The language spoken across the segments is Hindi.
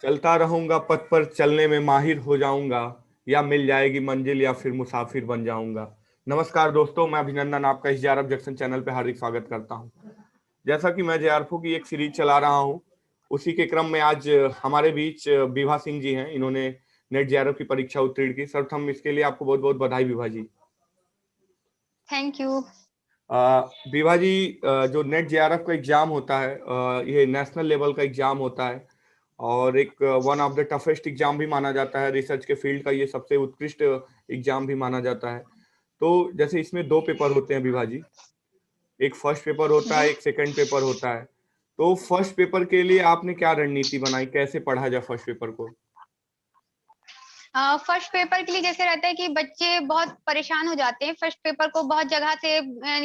चलता रहूंगा पथ पर चलने में माहिर हो जाऊंगा, या मिल जाएगी मंजिल या फिर मुसाफिर बन जाऊंगा। नमस्कार दोस्तों, मैं अभिनंदन आपका इस जेआरएफ जंक्शन चैनल पे हार्दिक स्वागत करता हूं। जैसा कि मैं जेआरएफ की एक सीरीज चला रहा हूं, उसी के क्रम में आज हमारे बीच विभा सिंह जी हैं। इन्होंने नेट जेआरएफ की परीक्षा उत्तीर्ण की। सर्वप्रथम इसके लिए आपको बहुत बहुत बधाई विभा जी। Thank you. विभा जी, जो नेट जेआरएफ का एग्जाम होता है, ये नेशनल लेवल का एग्जाम होता है और एक one of the toughest exam भी माना जाता है। रिसर्च के फील्ड का ये सबसे उत्कृष्ट एग्जाम भी माना जाता है। तो जैसे इसमें दो पेपर होते हैं विभा जी, एक फर्स्ट पेपर होता है, जी, एक सेकंड पेपर होता है। तो फर्स्ट पेपर के लिए आपने क्या रणनीति बनाई, कैसे पढ़ा जाए फर्स्ट पेपर को? फर्स्ट पेपर के लिए जैसे रहता है कि बच्चे बहुत परेशान हो जाते हैं। फर्स्ट पेपर को बहुत जगह से,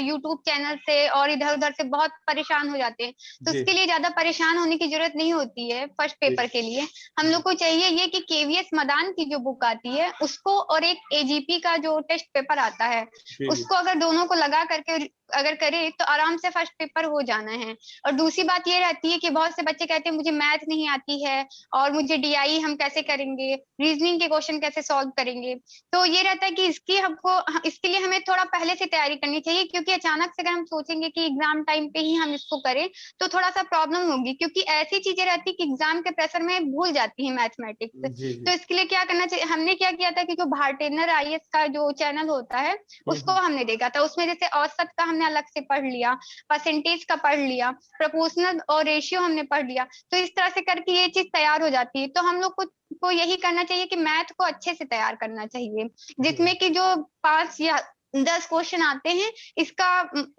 यूट्यूब चैनल से और इधर उधर से बहुत परेशान हो जाते हैं। तो जी उसके लिए ज्यादा परेशान होने की जरूरत नहीं होती है। फर्स्ट जी पेपर के लिए हम लोग को चाहिए ये कि केवीएस मदान की जो बुक आती है उसको, और एक एजीपी का जो टेस्ट पेपर आता है जी जी उसको, अगर दोनों को लगा करके अगर करे तो आराम से फर्स्ट पेपर हो जाना है। और दूसरी बात ये रहती है कि बहुत से बच्चे कहते हैं मुझे मैथ नहीं आती है और मुझे डीआई हम कैसे करेंगे, रीजनिंग के क्वेश्चन कैसे सॉल्व करेंगे। तो ये रहता है कि इसके लिए हमें थोड़ा पहले से तैयारी करनी चाहिए, क्योंकि अचानक से अगर हम सोचेंगे कि एग्जाम टाइम पे ही हम इसको करें तो थोड़ा सा प्रॉब्लम होगी, क्योंकि ऐसी चीजें रहती है कि एग्जाम के प्रेशर में भूल जाती है मैथमेटिक्स। जी जी। तो इसके लिए क्या करना चाहिए, हमने क्या किया था कि जो भारतेंद्र आईएएस का जो चैनल होता है उसको हम्म। हमने देखा था। उसमें जैसे औसत का हमने अलग से पढ़ लिया, परसेंटेज का पढ़ लिया, प्रोपोर्शनल और रेशियो हमने पढ़ लिया। तो इस तरह से करके ये चीज तैयार हो जाती है। तो हम लोग को यही करना चाहिए कि मैथ को अच्छे से तैयार करना चाहिए, हम्म। जिसमें कि जो 5 या 10 क्वेश्चन आते हैं इसका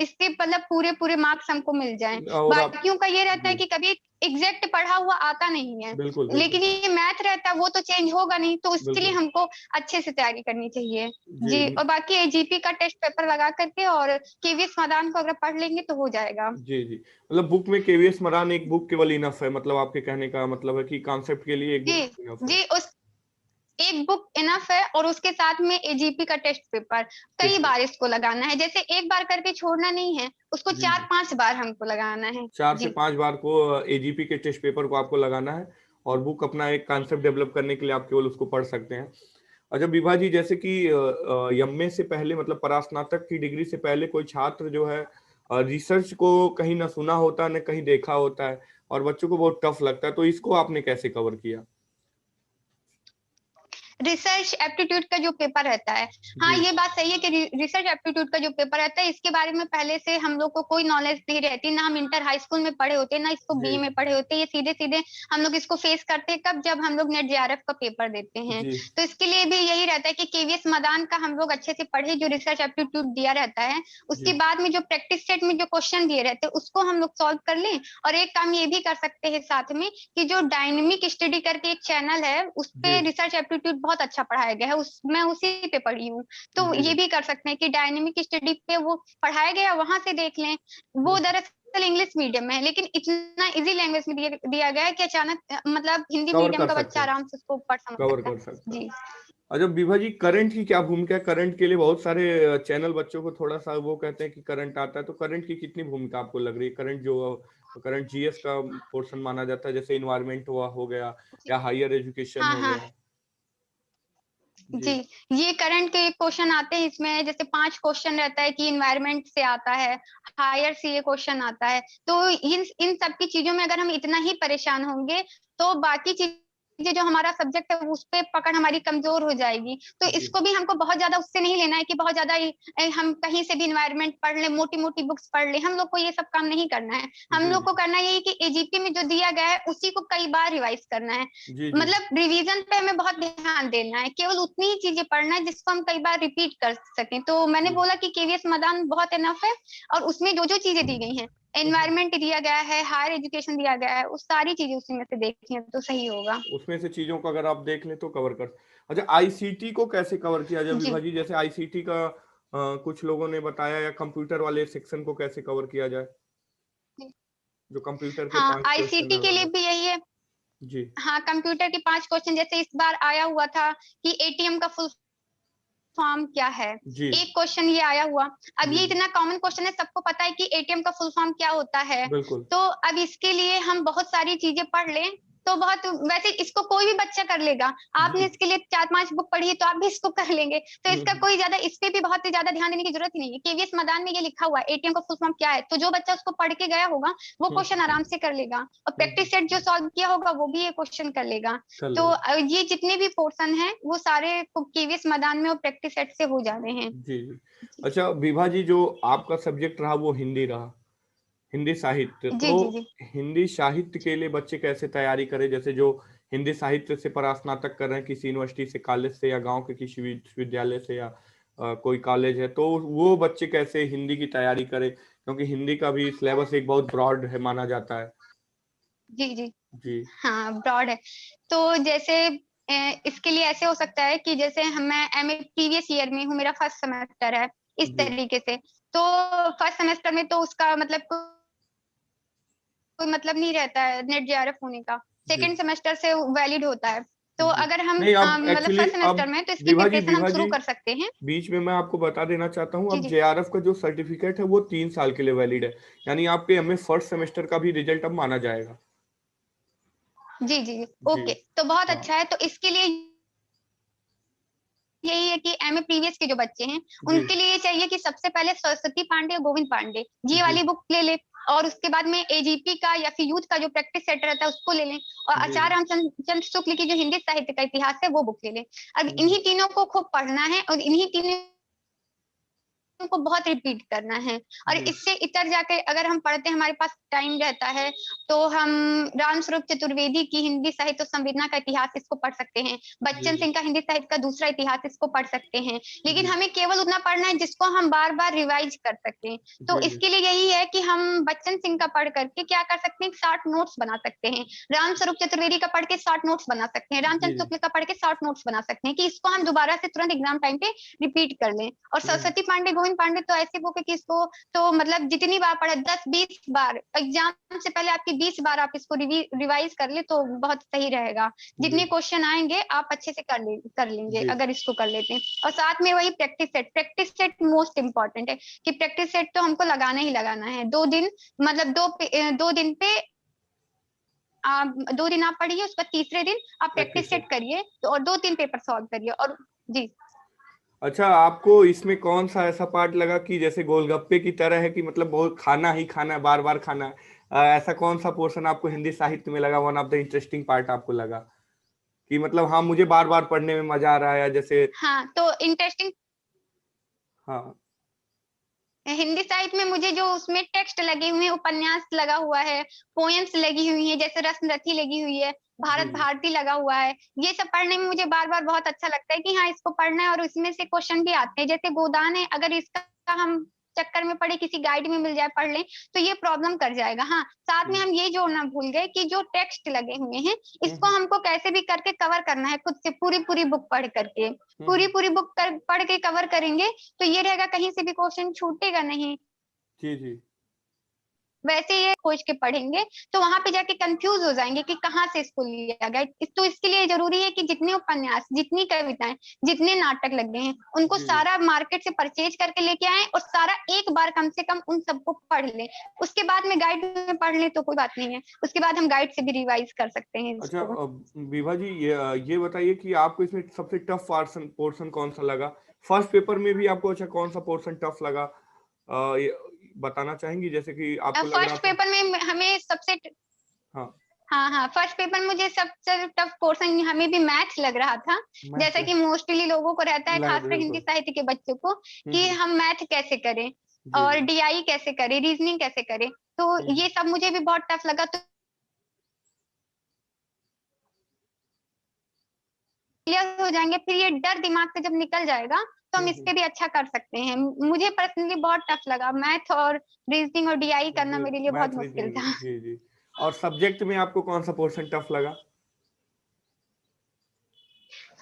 इसके मतलब पूरे पूरे मार्क्स हमको मिल जाएं। और आप। बाकियों का ये रहता है जी। कि कभी एग्जैक्ट पढ़ा हुआ आता नहीं है, बिल्कुल बिल्कुल। लेकिन ये मैथ रहता है वो तो चेंज होगा नहीं, तो उसके लिए बिल्कुल। हमको अच्छे से तैयारी करनी चाहिए। जी जी, और बाकी एजीपी का टेस्ट पेपर लगा करके और केवीएस मैदान को अगर पढ़ लेंगे तो हो जाएगा। जी जी। मतलब बुक में केवीएस मरान एक बुक केवल इनफ है, मतलब आपके कहने का मतलब है कि कॉन्सेप्ट के लिए एक जी बुक इनफ है। जी, उस एक बुक इनफ है और उसके साथ में एजीपी का टेस्ट पेपर कई टेस्ट। बार इसको लगाना है। जैसे एक बार करके छोड़ना नहीं है, उसको जी चार जी। पांच बार हमको लगाना है। 4 से 5 बार को एजीपी के टेस्ट पेपर को आपको लगाना है, और बुक अपना एक कॉन्सेप्ट डेवलप करने के लिए आप केवल उसको पढ़ सकते हैं। अच्छा विभा जी, जैसे कि एमए से पहले, मतलब परास्नातक की डिग्री से पहले कोई छात्र जो है रिसर्च को कहीं ना सुना होता न कहीं देखा होता है, और बच्चों को बहुत टफ लगता है, तो इसको आपने कैसे कवर किया? रिसर्च एप्टीट्यूड का जो पेपर रहता है, हाँ जी ये बात सही है कि रिसर्च एप्टीट्यूड का जो पेपर रहता है इसके बारे में पहले से हम लोग को कोई नॉलेज नहीं रहती, ना हम इंटर हाई स्कूल में पढ़े होते, ना इसको जी बी में पढ़े होते। ये सीधे सीधे हम लोग इसको फेस करते हैं कब, जब हम लोग नेट जेआरएफ का पेपर देते हैं। जी तो इसके लिए भी यही रहता है कि केवीएस मैदान का हम लोग अच्छे से पढ़े, जो रिसर्च एप्टीट्यूड दिया रहता है। उसके जी बाद में जो प्रैक्टिस सेट में जो क्वेश्चन दिए रहते हैं उसको हम लोग सॉल्व कर लें। और एक काम ये भी कर सकते हैं साथ में कि जो डायनेमिक स्टडी करके एक चैनल है उस जी पे रिसर्च एप्टीट्यूड बहुत अच्छा पढ़ाया गया है, मैं उसी पे पढ़ी हूँ। तो जी ये जी। भी कर सकते हैं कि डायनेमिक स्टडी पे वो पढ़ाया गया वहां से देख लें। वो दरअसल इंग्लिश मीडियम में है, लेकिन इतना इजी लैंग्वेज में दिया गया है कि अचानक मतलब हिंदी कवर मीडियम कर का सकते बच्चा हैं। आराम से उसको पढ़ समझ कवर सकता है। कर सकता है। जी अच्छा विभा जी, करंट की क्या भूमिका है? करंट के लिए बहुत सारे चैनल बच्चों को थोड़ा सा वो कहते हैं कि करंट आता है, तो करंट की कितनी भूमिका आपको लग रही है? करंट जो करंट जीएस का पोर्शन माना जाता है, जैसे इन्वायरमेंट हुआ हो गया, या हायर एजुकेशन हाँ हो हाँ। गया। जी, जी ये करंट के क्वेश्चन आते हैं इसमें। जैसे 5 क्वेश्चन रहता है कि इन्वायरमेंट से आता है, हायर से ये क्वेश्चन आता है। तो इन सब की चीजों में अगर हम इतना ही परेशान होंगे तो बाकी चीजें जो हमारा सब्जेक्ट है उस पे पकड़ हमारी कमजोर हो जाएगी। तो जी इसको भी हमको बहुत ज्यादा उससे नहीं लेना है कि बहुत ज्यादा हम कहीं से भी इन्वायरमेंट पढ़ ले, मोटी मोटी बुक्स पढ़ ले। हम लोग को ये सब काम नहीं करना है। हम जी लोग जी को करना यही कि एजीपी में जो दिया गया है उसी को कई बार रिवाइज करना है। जी जी मतलब रिवीजन पे हमें बहुत ध्यान देना है, केवल उतनी ही चीजें पढ़ना है जिसको हम कई बार रिपीट कर सकें। तो मैंने जी। बोला कि केवीएस मैदान बहुत इनफ है, और उसमें जो जो चीजें दी गई हैं, हम्म। एनवायरमेंट दिया गया है, हायर एजुकेशन दिया गया है, उस सारी चीजें उसी में से देखें तो सही होगा। उसमें से चीजों को अगर आप देख लें तो कवर कर। अच्छा आईसीटी को कैसे कवर किया जाए जी विभा जी? जैसे आईसीटी का कुछ लोगों ने बताया, या कंप्यूटर वाले सेक्शन को कैसे कवर किया जाए, जो कंप्यूटर के हाँ, 5 क्वेश्चन है आईसीटी के लिए वगैरह। भी यही है। जी हाँ, कंप्यूटर के 5 क्वेश्चन जैसे इस बार आया हुआ था कि एटीएम का फुल फॉर्म क्या है। जी एक क्वेश्चन ये आया हुआ। अब जी ये जी। इतना कॉमन क्वेश्चन है, सबको पता है कि एटीएम का फुल फॉर्म क्या होता है। बिल्कुल। तो अब इसके लिए हम बहुत सारी चीजें पढ़ लें, तो बहुत, वैसे इसको कोई भी बच्चा कर लेगा, आपने इसके लिए 4-5 बुक पढ़ी है तो आप भी इसको कर लेंगे, तो इसका कोई ज्यादा, इस पे भी बहुत ज्यादा ध्यान देने की जरूरत ही नहीं है। केवीएस मैदान में ये लिखा हुआ है एटीएम का फुल फॉर्म क्या है, तो जो बच्चा उसको पढ़ के गया होगा वो क्वेश्चन आराम से कर लेगा, और प्रैक्टिस सेट जो सॉल्व किया होगा वो भी ये क्वेश्चन कर लेगा। तो ये जितने भी पोर्शन है वो सारे केवीएस मैदान में और प्रैक्टिस सेट से हो जा रहे हैं। जी जी। अच्छा विभा जी, जो आपका सब्जेक्ट रहा वो हिंदी रहा, हिंदी साहित्य, जी तो जी जी। हिंदी साहित्य के लिए बच्चे कैसे तैयारी करें? जैसे जो हिंदी साहित्य से परास्नातक कर रहे हैं किसी यूनिवर्सिटी से, कॉलेज से, या गांव के किसी विश्वविद्यालय से, या कोई कॉलेज है, तो वो बच्चे कैसे हिंदी की तैयारी करें? क्योंकि हिंदी का भी सिलेबस एक बहुत ब्रॉड है माना जाता है। जी जी जी हाँ, ब्रॉड है। तो जैसे इसके लिए ऐसे हो सकता है कि जैसे मैं एमए प्रीवियस ईयर में हूँ, मेरा फर्स्ट सेमेस्टर है, इस जी तरीके से। तो फर्स्ट सेमेस्टर में तो उसका मतलब कोई मतलब नहीं रहता है नेट जेआरएफ होने का, जी सेकंड सेमेस्टर से वैलिड होता है। तो जी। अगर हम नहीं, अब मतलब एक्चुअली फर्स्ट सेमेस्टर अब में, तो इसकी प्रिपरेशन हम विभा शुरू जी कर सकते हैं। बीच में मैं आपको बता देना चाहता हूँ, जी अब जी जेआरएफ का जो सर्टिफिकेट है वो 3 साल के लिए वैलिड है, यानी आपके एमए फर्स्ट सेमेस्टर का भी रिजल्ट अब माना जाएगा। जी जी जी। जी ओके, तो बहुत हाँ अच्छा है। तो इसके लिए यही है कि एमए प्रीवियस के जो बच्चे हैं जी उनके लिए ये चाहिए कि सबसे पहले सरस्वती पांडे और गोविंद पांडे ये जी वाली बुक ले ले, और उसके बाद में एजीपी का या फिर यूथ का जो प्रैक्टिस सेट रहता है उसको ले लें, और जी आचार्य रामचंद्र शुक्ल की जो हिंदी साहित्य का इतिहास है वो बुक ले लें। अब जी इन्हीं तीनों को खूब पढ़ना है और इन्हीं तीनों को बहुत रिपीट करना है। और जी इससे इतर जाके अगर हम पढ़ते हैं, हमारे पास टाइम रहता है, तो हम रामस्वरूप चतुर्वेदी की हिंदी साहित्य संवेदना का इतिहास इसको पढ़ सकते हैं, जी बच्चन जी सिंह का हिंदी साहित्य का दूसरा इतिहास इसको पढ़ सकते हैं। लेकिन जी हमें केवल उतना पढ़ना है जिसको हम बार बार रिवाइज कर सकें। तो जी इसके लिए यही है कि हम बच्चन सिंह का पढ़ करके क्या कर सकते हैं, शॉर्ट नोट्स बना सकते हैं। रामस्वरूप चतुर्वेदी का पढ़ के शॉर्ट नोट्स बना सकते हैं, जी रामचंद्र जी शुक्ल का पढ़ के शॉर्ट नोट्स बना सकते हैं, कि इसको हम दोबारा से तुरंत एग्जाम टाइम पे रिपीट कर लें। और सरस्वती पांडे गोविंद पांडे तो ऐसी बुक है कि इसको तो मतलब जितनी बार पढ़े, 10-20 बार, एग्जाम से पहले आपकी 20 बार आप इसको रिवाइज कर ले तो बहुत सही रहेगा। जी जितने क्वेश्चन आएंगे आप अच्छे से कर लेंगे जी अगर इसको कर लेते हैं। और साथ में वही प्रैक्टिस सेट मोस्ट इंपॉर्टेंट है, कि प्रैक्टिस सेट तो हमको लगाना ही लगाना है। 2 दिन, मतलब 2 दिन पे आप 2 दिन आप पढ़िए, उसका तीसरे दिन आप प्रैक्टिस प्रैक्टिस है। सेट करिए, तो और 2-3 पेपर सॉल्व करिए। और जी अच्छा, आपको इसमें कौन सा ऐसा पार्ट लगा कि जैसे गोलगप्पे की तरह है, कि मतलब बहुत खाना ही खाना है, बार बार खाना है? ऐसा कौन सा पोर्शन आपको हिंदी साहित्य में लगा, one of the interesting part आपको लगा, कि मतलब हाँ मुझे बार बार पढ़ने में मजा आ रहा है, जैसे? हाँ, तो इंटरेस्टिंग हाँ हिंदी साहित्य में मुझे जो उसमें टेक्स्ट लगे हुए हैं, उपन्यास लगा हुआ है, पोएम्स लगी हुई है, जैसे रत्नरथी लगी हुई है, जी भारत जी भारती लगा हुआ है, ये सब पढ़ने में मुझे बार बार बहुत अच्छा लगता है कि हाँ इसको पढ़ना है। और उसमें से क्वेश्चन भी आते हैं, जैसे गोदान है, अगर इसका हम चक्कर में पढ़े, किसी गाइड में मिल जाए पढ़ लें, तो ये प्रॉब्लम कर जाएगा। हाँ, साथ में हम्म हम ये जोड़ना भूल गए कि जो टेक्स्ट लगे हुए हैं इसको हम्म हमको कैसे भी करके कवर करना है खुद से, पूरी पूरी बुक पढ़ करके। पूरी हम्म, पूरी बुक पढ़ के कवर करेंगे तो ये रहेगा, कहीं से भी क्वेश्चन छूटेगा नहीं। जी जी वैसे ये खोज के पढ़ेंगे तो वहां पे जाके कंफ्यूज हो जाएंगे कि कहाँ से इसको लिया गया। तो इसके लिए जरूरी है कि जितने उपन्यास, जितनी कविताएं, जितने नाटक लगे हैं उनको जी जी। सारा मार्केट से परचेज करके लेके आए, और सारा एक बार कम से कम उन सबको पढ़ लें। उसके बाद में गाइड में पढ़ लें तो कोई बात नहीं है, उसके बाद हम गाइड से भी रिवाइज कर सकते हैं अच्छा इसको। विभा जी, ये बताइए कि आपको इसमें सबसे टफ पोर्शन पोर्शन कौन सा लगा? फर्स्ट पेपर में भी आपको अच्छा कौन सा पोर्शन टफ लगा, ये बताना चाहेंगी? जैसे कि आपको लग रहा फर्स्ट था। पेपर में हमें सबसे, हाँ हाँ हाँ, फर्स्ट पेपर मुझे सबसे टफ पोर्शन हमें भी मैथ्स लग रहा था। मैथ जैसा कि मोस्टली लोगों को रहता है, खासकर हिंदी बिल्कुल। साहित्य के बच्चों को, कि हम्म, हम मैथ कैसे करें जी और जी डीआई कैसे करें, रीजनिंग कैसे करें। तो हम्म, ये सब मुझे भी बहुत टफ लगा। तो क्लियर हो जाएंगे, फिर ये डर दिमाग से जब निकल जाएगा तो हम इस हम्म, पे भी अच्छा कर सकते हैं। मुझे पर्सनली बहुत टफ लगा, मैथ और रीजनिंग और डीआई करना जी मेरे लिए बहुत मैथ मुश्किल रीजनिंग, था। जी जी। और सब्जेक्ट में आपको कौन सा पोर्शन टफ लगा?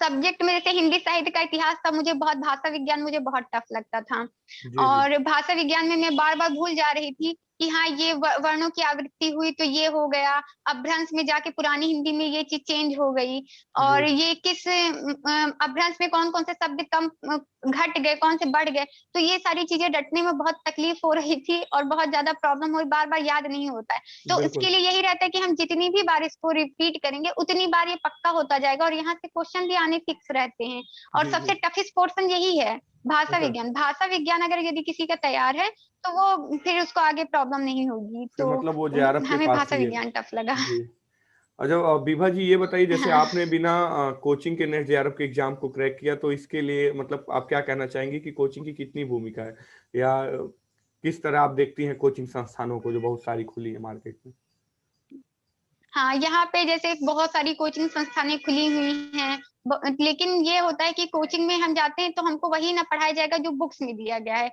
सब्जेक्ट में जैसे हिंदी साहित्य का इतिहास था, मुझे बहुत, भाषा विज्ञान मुझे बहुत टफ लगता था। जी जी और भाषा विज्ञान में मैं बार बार भूल जा रही थी कि हाँ ये वर्णों की आवृत्ति हुई तो ये हो गया, अपभ्रंश में जाके पुरानी हिंदी में ये चीज चेंज हो गई, और जी ये किस अपभ्रंश में कौन कौन से शब्द कम घट गए, कौन से बढ़ गए। तो ये सारी चीजें रटने में बहुत तकलीफ हो रही थी और बहुत ज्यादा प्रॉब्लम हुई, बार बार याद नहीं होता है। तो इसके बिल्कुल लिए यही रहता है कि हम जितनी भी बार इसको रिपीट करेंगे उतनी बार ये पक्का होता जाएगा, और यहाँ से क्वेश्चन भी आने फिक्स रहते हैं। और जी सबसे जी। टफेस्ट पोर्शन यही है, भाषा अच्छा, विज्ञान। भाषा विज्ञान अगर यदि किसी का तैयार है तो वो फिर उसको आगे प्रॉब्लम नहीं होगी। फिर तो मतलब वो जेआरएफ के हमें पास भाषा ही है। विज्ञान टफ लगा। जी। अच्छा, विभा जी ये बताइए, जैसे हाँ। आपने बिना कोचिंग के नेट जेआरएफ के एग्जाम को क्रैक किया, तो इसके लिए मतलब आप क्या कहना चाहेंगे कि कोचिंग की कितनी भूमिका है, या किस तरह आप देखती हैं कोचिंग संस्थानों को जो बहुत सारी खुली है मार्केट में? हाँ, यहाँ पे जैसे बहुत सारी कोचिंग संस्थानें खुली हुई हैं, लेकिन ये होता है कि कोचिंग में हम जाते हैं तो हमको वही ना पढ़ाया जाएगा जो बुक्स में दिया गया है।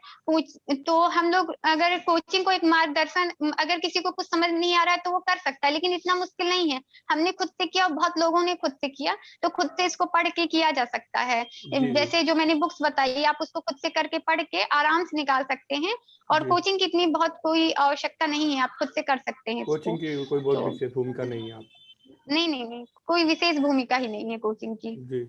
तो हम लोग अगर कोचिंग को एक मार्गदर्शन, अगर किसी को कुछ समझ नहीं आ रहा है तो वो कर सकता है, लेकिन इतना मुश्किल नहीं है। हमने खुद से किया और बहुत लोगों ने खुद से किया, तो खुद से इसको पढ़ के किया जा सकता है। जी जी जैसे जो मैंने बुक्स बताई, आप उसको खुद से करके पढ़ के आराम से निकाल सकते हैं, और जी। कोचिंग की इतनी बहुत कोई आवश्यकता नहीं है, आप खुद से कर सकते हैं इसको। कोचिंग की कोई बहुत तो विशेष भूमिका नहीं है आप? नहीं नहीं नहीं, कोई विशेष भूमिका ही नहीं है कोचिंग की। जी।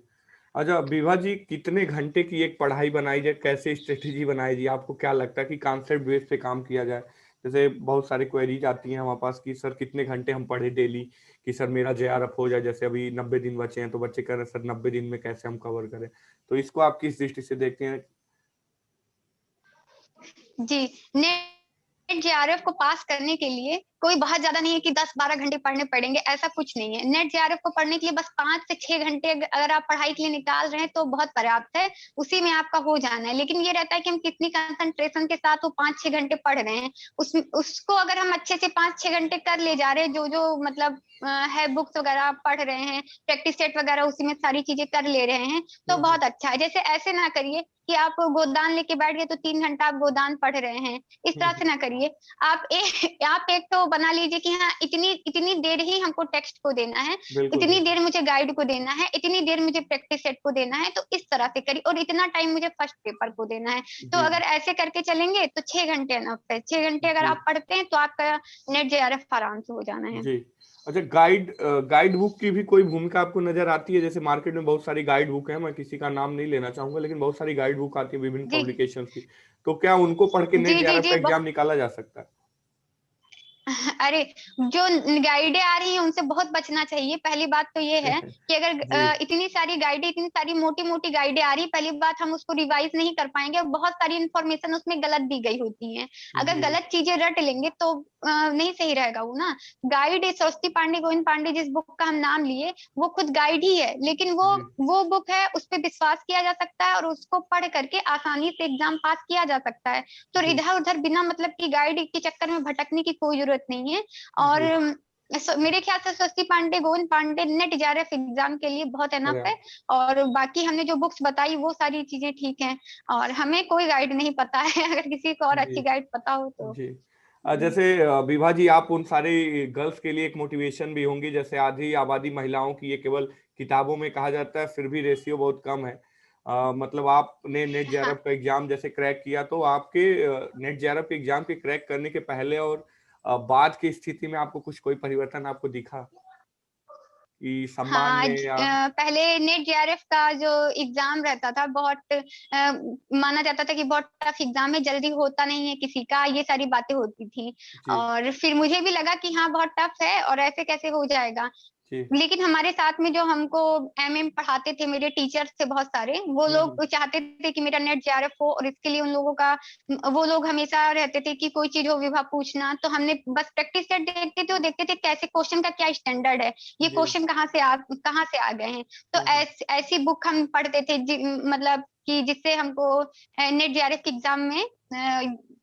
अच्छा विभा जी, कितने घंटे की एक पढ़ाई बनाई जाए, कैसे स्ट्रेटेजी बनाई जाए, आपको क्या लगता है कि कॉन्सेप्ट बेस पे काम किया जाए? जैसे बहुत सारी क्वेरीज आती हैं हमारे पास कि सर कितने घंटे हम पढ़े डेली, कि सर मेरा जेआरएफ हो जाए, जैसे अभी 90 दिन बचे हैं तो बच्चे कह रहे हैं सर 90 दिन में कैसे हम कवर करें, तो इसको आप किस दृष्टि से देखते हैं? जी, नेट जेआरएफ को पास करने के लिए कोई बहुत ज्यादा नहीं है कि 10-12 घंटे पढ़ने पड़ेंगे, ऐसा कुछ नहीं है। नेट जेआरएफ को पढ़ने के लिए बस 5 से 6 घंटे अगर आप पढ़ाई के लिए निकाल रहे हैं तो बहुत पर्याप्त है, उसी में आपका हो जाना है। लेकिन ये रहता है कि हम कितनी कंसंट्रेशन के साथ वो 5-6 घंटे पढ़ रहे हैं। उसको अगर हम अच्छे से 5-6 घंटे कर ले जा रहे हैं, जो जो मतलब है बुक्स वगैरह आप पढ़ रहे हैं, प्रैक्टिस सेट वगैरह उसी में सारी चीजें कर ले रहे हैं, तो बहुत अच्छा है। जैसे ऐसे ना करिए कि आप गोदान लेके बैठ गए तो 3 घंटा आप गोदान पढ़ रहे हैं, इस तरह से ना करिए। आप एक तो बना लीजिए कि हाँ इतनी इतनी देर ही हमको टेक्स्ट को देना है, बिल्कुल इतनी बिल्कुल। देर मुझे गाइड को देना है, इतनी देर मुझे प्रैक्टिस सेट को देना है, तो इस तरह से करिए, और इतना टाइम मुझे फर्स्ट पेपर को देना है। तो जी अगर ऐसे करके चलेंगे तो 6 घंटे एनफ है। 6 घंटे अगर जी आप पढ़ते हैं तो आपका नेट जेआरएफ आराम से हो जाना है। जी। अच्छा, गाइड बुक की भी कोई भूमिका आपको नजर आती है? जैसे मार्केट में बहुत सारी गाइड बुक है, मैं किसी का नाम नहीं लेना चाहूंगा, लेकिन बहुत सारी गाइड बुक आती है विभिन्न जी पब्लिकेशंस की, तो क्या उनको पढ़ के नेट जी जी जेआरएफ जी। का एग्जाम निकाला जा सकता है? अरे, जो गाइडें आ रही हैं उनसे बहुत बचना चाहिए। पहली बात तो ये है कि अगर जी इतनी सारी गाइडें, इतनी सारी मोटी मोटी गाइडें आ रही, पहली बात हम उसको रिवाइज नहीं कर पाएंगे, और बहुत सारी इंफॉर्मेशन उसमें गलत दी गई होती है। अगर जी गलत चीजें रट लेंगे तो नहीं सही रहेगा वो ना। गाइड सरस्वती पांडे, गोविंद पांडे, जिस बुक का हम नाम लिए, वो खुद गाइड ही है, लेकिन जी वो बुक है, उस पर विश्वास किया जा सकता है और उसको पढ़ करके आसानी से एग्जाम पास किया जा सकता है। तो जी इधर उधर बिना मतलब की गाइड के चक्कर में भटकने की कोई जरूरत नहीं है। और जी। मेरे ख्याल से Swasti Pandey, Govind Pandey NET JRF exam के लिए बहुत एनफ अरे है। और बाकी हमने जो बुक्स बताई वो सारी चीजें ठीक हैं, और हमें कोई गाइड नहीं पता है। अगर किसी को और जी अच्छी गाइड पता हो तो। जी। जैसे विभा जी, आप उन सारे गर्ल्स के लिए एक मोटिवेशन भी होंगी, जैसे आधी आबादी महिलाओं की ये केवल किताबों में कहा जाता है, फिर भी रेशियो बहुत कम है। मतलब आपने नेट हाँ जेआरएफ का एग्जाम जैसे क्रैक किया, तो आपके नेट जेआरएफ के एग्जाम के क्रैक करने के पहले और बाद की स्थिति में आपको कुछ कोई परिवर्तन आपको दिखा, कि सम्मान हाँ। में या? पहले नेट जेआरएफ का जो एग्जाम रहता था बहुत माना जाता था कि बहुत टफ एग्जाम है, जल्दी होता नहीं है किसी का, ये सारी बातें होती थी। जी और फिर मुझे भी लगा कि हाँ बहुत टफ है और ऐसे कैसे हो जाएगा। जी। लेकिन हमारे साथ में जो हमको एमएम पढ़ाते थे, मेरे टीचर्स थे बहुत सारे, वो हम्म। लोग चाहते थे कि मेरा नेट जेआरएफ हो, और इसके लिए उन लोगों का, वो लोग हमेशा रहते थे कि कोई चीज हो विभा पूछना। तो हमने बस प्रैक्टिस सेट देखते थे और देखते थे कैसे क्वेश्चन का क्या स्टैंडर्ड है, ये जी। क्वेश्चन कहाँ से आ गए हैं। तो हम्म। ऐसी बुक हम पढ़ते थे मतलब कि जिससे हमको नेट जेआरएफ के एग्जाम में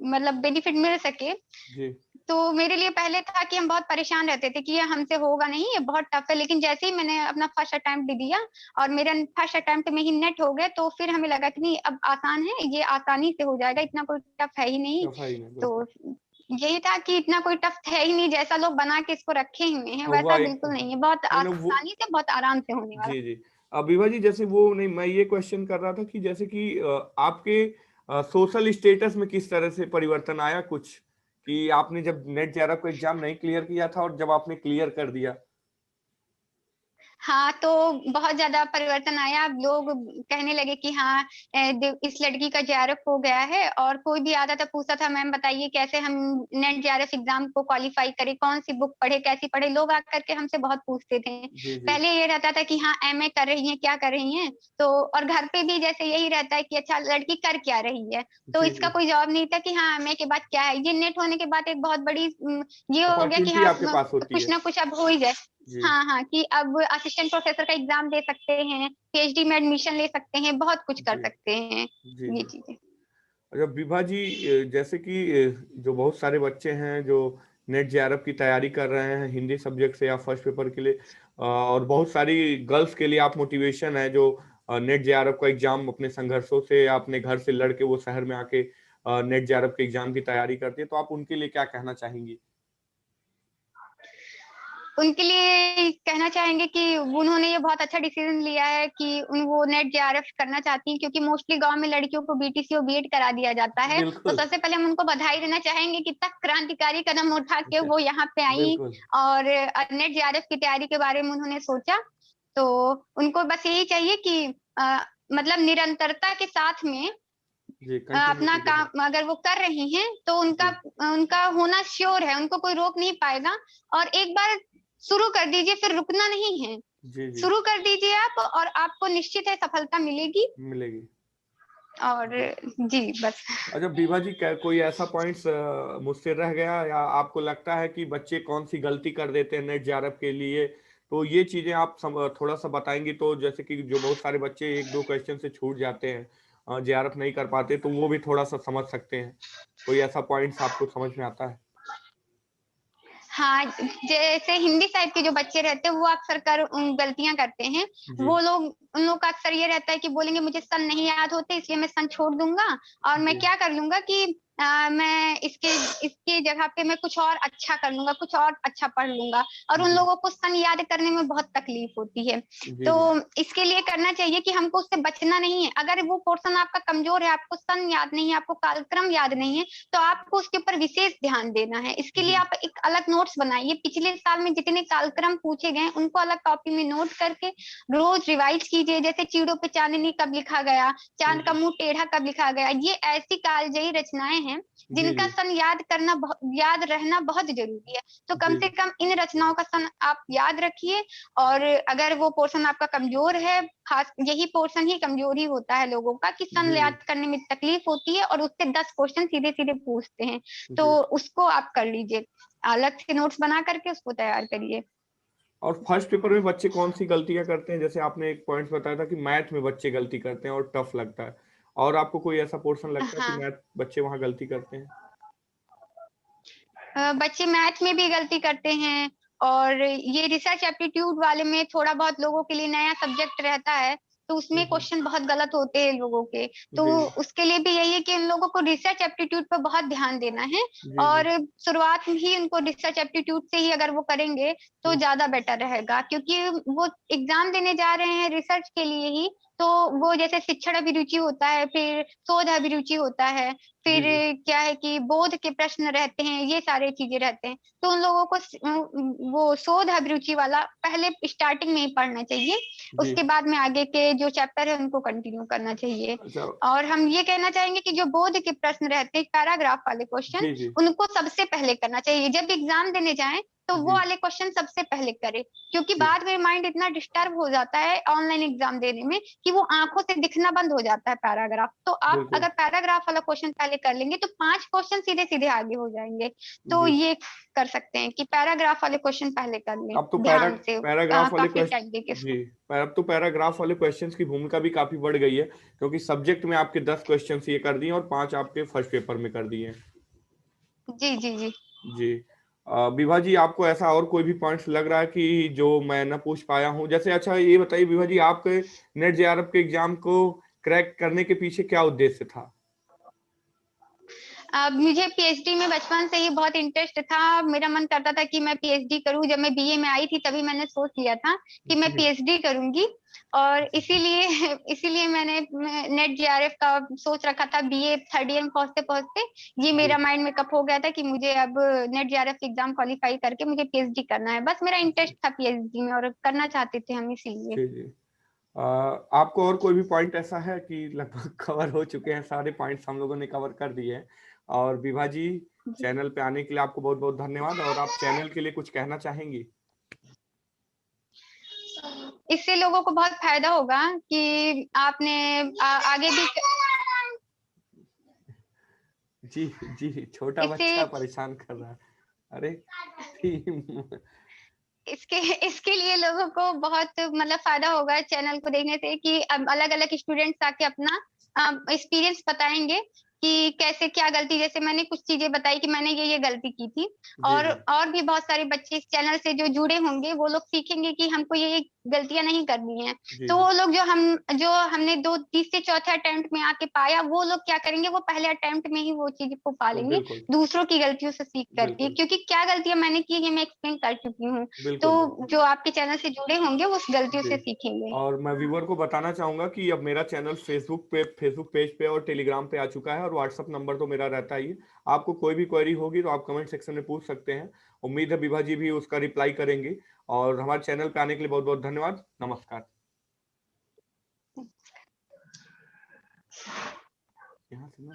मतलब बेनिफिट मिल सके। जी तो मेरे लिए पहले था कि हम बहुत परेशान रहते थे कि ये हमसे होगा नहीं, ये बहुत टफ है। लेकिन जैसे ही मैंने अपना फर्स्ट अटेम्प्ट दिया और मेरा फर्स्ट अटेम्प्ट में ही नेट हो गया, तो फिर हमें लगा कि नहीं अब आसान है, ये आसानी से हो जाएगा, इतना कोई टफ है ही नहीं। सफाई में तो बिल्कुल। यही था कि इतना कोई टफ है ही नहीं, जैसा लोग बना के इसको रखे हुए हैं हुआ वैसा एक, बिल्कुल नहीं है, बहुत मैंने वो, आसानी से बहुत आराम से होने वाला। जी जी। विभा जी, जैसे वो नहीं, मैं ये क्वेश्चन कर रहा था कि जैसे कि आपके सोशल स्टेटस में किस तरह से परिवर्तन आया कुछ, कि आपने जब नेट जेआरएफ का एग्जाम नहीं क्लियर किया था और जब आपने क्लियर कर दिया? हाँ, तो बहुत ज्यादा परिवर्तन आया। अब लोग कहने लगे कि हाँ, इस लड़की का जेआरएफ हो गया है। और कोई भी आता था पूछता था, मैम बताइए कैसे हम नेट जेआरएफ एग्जाम को क्वालिफाई करें, कौन सी बुक पढ़े, कैसी पढ़े। लोग आकर के हमसे बहुत पूछते थे। जी जी। पहले ये रहता था कि हाँ एमए कर रही हैं, क्या कर रही हैं। तो और घर पे भी जैसे यही रहता है कि अच्छा लड़की कर क्या रही है। तो जी इसका जी। कोई जवाब नहीं था कि हाँ एमए के बाद क्या है। ये नेट होने के बाद एक बहुत बड़ी ये हो गया कि अपॉर्चुनिटी हाँ आपके पास होती कुछ है। ना कुछ अब हो ही जाए। जी हाँ हाँ, कि अब असिस्टेंट प्रोफेसर का एग्जाम दे सकते हैं, पीएचडी में एडमिशन ले सकते हैं, बहुत कुछ कर जी। सकते हैं जी ये जी। चीजें। अच्छा विभा जी, जैसे कि जो बहुत सारे बच्चे हैं जो नेट जेआरएफ की तैयारी कर रहे हैं हिंदी सब्जेक्ट से या फर्स्ट पेपर के लिए, और बहुत सारी गर्ल्स के लिए आप मोटिवेशन है जो नेट जेआरएफ का एग्जाम अपने संघर्षों से या अपने घर से लड़के वो शहर में आके नेट जेआरएफ के एग्जाम की तैयारी करती है, तो आप उनके लिए क्या कहना चाहेंगी? उनके लिए कहना चाहेंगे कि उन्होंने ये बहुत अच्छा डिसीजन लिया है कि वो नेट जेआरएफ करना चाहती हैं, क्योंकि मोस्टली गांव में लड़कियों को बीटीसी और बीएड करा दिया जाता है। तो बिल्कुल। सबसे पहले हम उनको बधाई देना चाहेंगे कि इतना क्रांतिकारी कदम उठा के वो यहाँ पे आई बिल्कुल। और नेट जेआरएफ की तैयारी के बारे में उन्होंने सोचा। तो उनको बस यही चाहिए कि मतलब निरंतरता के साथ में जी अपना कंटिन्यूटी के साथ। काम अगर वो कर रही हैं तो उनका जी उनका होना श्योर है, उनको कोई रोक नहीं पाएगा। और एक बार शुरू कर दीजिए, फिर रुकना नहीं है। जी। जी शुरू कर दीजिए आप, और आपको निश्चित है सफलता मिलेगी। मिलेगी। और जी। जी बस। अच्छा विभा जी, क्या कोई ऐसा पॉइंट्स मुझसे रह गया या आपको लगता है कि बच्चे कौन सी गलती कर देते हैं नेट जेआरएफ के लिए, तो ये चीजें आप थोड़ा सा बताएंगी, तो जैसे कि जो बहुत सारे बच्चे एक दो क्वेश्चन से छूट जाते हैं, जेआरएफ नहीं कर पाते, तो वो भी थोड़ा सा समझ सकते हैं, कोई ऐसा पॉइंट्स आपको समझ में आता है? हाँ, जैसे हिंदी साइड के जो बच्चे रहते हैं वो अक्सर गलतियां करते हैं। जी वो लोग उन लोग का अक्सर ये रहता है कि बोलेंगे मुझे सन नहीं याद होते, इसलिए मैं सन छोड़ दूंगा। और मैं जी। क्या कर लूंगा कि मैं इसके जगह पे मैं कुछ और अच्छा कर लूंगा, कुछ और अच्छा पढ़ लूंगा। और उन जी लोगों को सन याद करने में बहुत तकलीफ होती है। जी। तो जी इसके लिए करना चाहिए कि हमको उससे बचना नहीं है। अगर वो पोर्शन आपका कमजोर है, आपको सन याद नहीं है, आपको कालक्रम याद नहीं है, तो आपको उसके ऊपर विशेष ध्यान देना है। इसके लिए जी। आप एक अलग नोट्स बनाइए, पिछले साल में जितने कालक्रम पूछे गए उनको अलग कॉपी में नोट करके रोज रिवाइज कीजिए। जैसे चीड़ों पे चांदनी कब लिखा गया, चांद का जी मुंह टेढ़ा कब लिखा गया, ये ऐसी कालजयी रचनाएं हैं जी। जिनका जी सन याद रहना बहुत जरूरी है। तो कम जी। से कम इन रचनाओं का सन आप याद रखिए। और अगर वो पोर्शन आपका कमजोर है, खास यही पोर्शन ही कमजोर ही होता है लोगों का कि सन जी। याद करने में तकलीफ होती है और उससे 10 क्वेश्चन सीधे सीधे पूछते हैं। तो जी। उसको आप कर लीजिए, अलग से नोट्स बना करके उसको तैयार करिए। और फर्स्ट पेपर में बच्चे कौन सी गलतियां करते हैं, जैसे आपने एक पॉइंट बताया था कि मैथ में बच्चे गलती करते हैं और टफ लगता है, और आपको कोई ऐसा पोर्शन लगता है कि हाँ, मैथ बच्चे वहां गलती करते हैं? बच्चे मैथ में भी गलती करते हैं। और ये रिसर्च एप्टीट्यूड वाले में थोड़ा बहुत लोगों के लिए नया सब्जेक्ट रहता है, तो उसमें हम्म। क्वेश्चन बहुत गलत होते हैं लोगों के। तो जी जी। उसके लिए भी यही है कि इन लोगों को रिसर्च एप्टीट्यूड पर बहुत ध्यान देना है। जी जी। और शुरुआत में ही उनको रिसर्च एप्टीट्यूड से ही अगर वो करेंगे तो हम्म। ज्यादा बेटर रहेगा, क्योंकि वो एग्जाम देने जा रहे हैं रिसर्च के लिए ही। तो वो जैसे शिक्षण अभिरुचि होता है, फिर शोध अभिरुचि होता है, जी फिर जी। क्या है कि बोध के प्रश्न रहते हैं, ये सारे चीजें रहते हैं। तो उन लोगों को वो शोध अभिरुचि वाला पहले स्टार्टिंग में ही पढ़ना चाहिए। जी। उसके बाद में आगे के जो चैप्टर है उनको कंटिन्यू करना चाहिए। अच्छा। और हम ये कहना चाहेंगे कि जो बोध के प्रश्न रहते हैं, पैराग्राफ वाले क्वेश्चन, जी जी। उनको सबसे पहले करना चाहिए। जब एग्जाम देने जाएं तो वो जी वाले क्वेश्चन सबसे पहले करें, क्योंकि जी। बाद में माइंड इतना डिस्टर्ब हो जाता है ऑनलाइन एग्जाम देने में कि वो आंखों से दिखना बंद हो जाता है पैराग्राफ। तो आप बिल्कुल। अगर पैराग्राफ वाला क्वेश्चन पहले कर लेंगे तो 5 क्वेश्चन सीधे सीधे आगे हो जाएंगे। तो जी। ये कर सकते हैं कि पैराग्राफ वाले क्वेश्चन पहले कर लें अब तो ध्यान से, पैराग्राफ वाले काफी क्वेश्चन। टाइम देके जी। उसको। अब तो पैराग्राफ वाले क्वेश्चंस की भूमिका भी काफी बढ़ गई है, क्योंकि सब्जेक्ट में आपके 10 क्वेश्चंस ये कर दिए और 5 आपके फर्स्ट पेपर में कर दिए हैं। जी जी जी। जी। विभा जी, आपको ऐसा और कोई भी पॉइंट्स लग रहा है कि जो मैं न पूछ पाया हूँ? जैसे अच्छा ये बताइए विभा जी, आपके नेट जेआरएफ के एग्जाम को क्रैक करने के पीछे क्या उद्देश्य था? मुझे पीएचडी में बचपन से ही बहुत इंटरेस्ट था। मेरा मन करता था कि मैं पीएचडी करूं। जब मैं बीए में आई थी तभी मैंने सोच लिया था कि मैं जी पीएचडी करूंगी, और इसीलिए इसीलिए मैंने नेट जेआरएफ का सोच रखा था। बीए थर्ड ईयर में पहुंचते पहुंचते ये जी मेरा माइंड मेकअप हो गया था कि मुझे अब नेट जेआरएफ एग्जाम क्वालिफाई करके मुझे पीएचडी करना है। बस मेरा जी इंटरेस्ट था पीएचडी में और करना चाहते थे हम, इसीलिए। जी जी। आपको और कोई भी पॉइंट ऐसा है कि लगभग कवर हो चुके हैं, सारे पॉइंट्स हम लोगों ने कवर कर दिए हैं। और विभा जी, जी। चैनल पे आने के लिए आपको बहुत बहुत धन्यवाद। और आप चैनल के लिए कुछ कहना चाहेंगी? इससे लोगों को बहुत फायदा होगा कि आपने आगे भी जी जी, छोटा इससे बच्चा परेशान कर रहा है। अरे टीम। इसके इसके लिए लोगों को बहुत मतलब फायदा होगा चैनल को देखने से, कि अब अलग अलग स्टूडेंट्स आके अपना एक्सपीरियंस बताएंगे कि कैसे क्या गलती, जैसे मैंने कुछ चीजें बताई कि मैंने ये गलती की थी। जी जी और भी बहुत सारे बच्चे इस चैनल से जो जुड़े होंगे वो लोग सीखेंगे कि हमको ये गलतियां नहीं करनी है। जी तो जी। वो लोग जो हमने दो तीसरे चौथे अटेम्प्ट में आके पाया, वो लोग क्या करेंगे, वो पहले अटेम्प्ट में ही वो चीज को पालेंगे, बिल्कुल दूसरों की गलतियों से सीख करके। बिल्कुल क्योंकि क्या गलतियां मैंने की ये मैं एक्सप्लेन कर चुकी हूँ। बिल्कुल तो बिल्कुल। जो आपके चैनल से जुड़े होंगे वो उस गलतियों जी। से सीखेंगे। और मैं व्यूअर को बताना चाहूंगा कि अब मेरा चैनल फेसबुक पेज पे और टेलीग्राम पे आ चुका है, और व्हाट्सअप नंबर तो मेरा रहता ही है। आपको कोई भी क्वेरी होगी तो आप कमेंट सेक्शन में पूछ सकते हैं। उम्मीद है विभा जी भी उसका रिप्लाई करेंगे। और हमारे चैनल पे आने के लिए बहुत बहुत धन्यवाद। नमस्कार। यहाँ से ना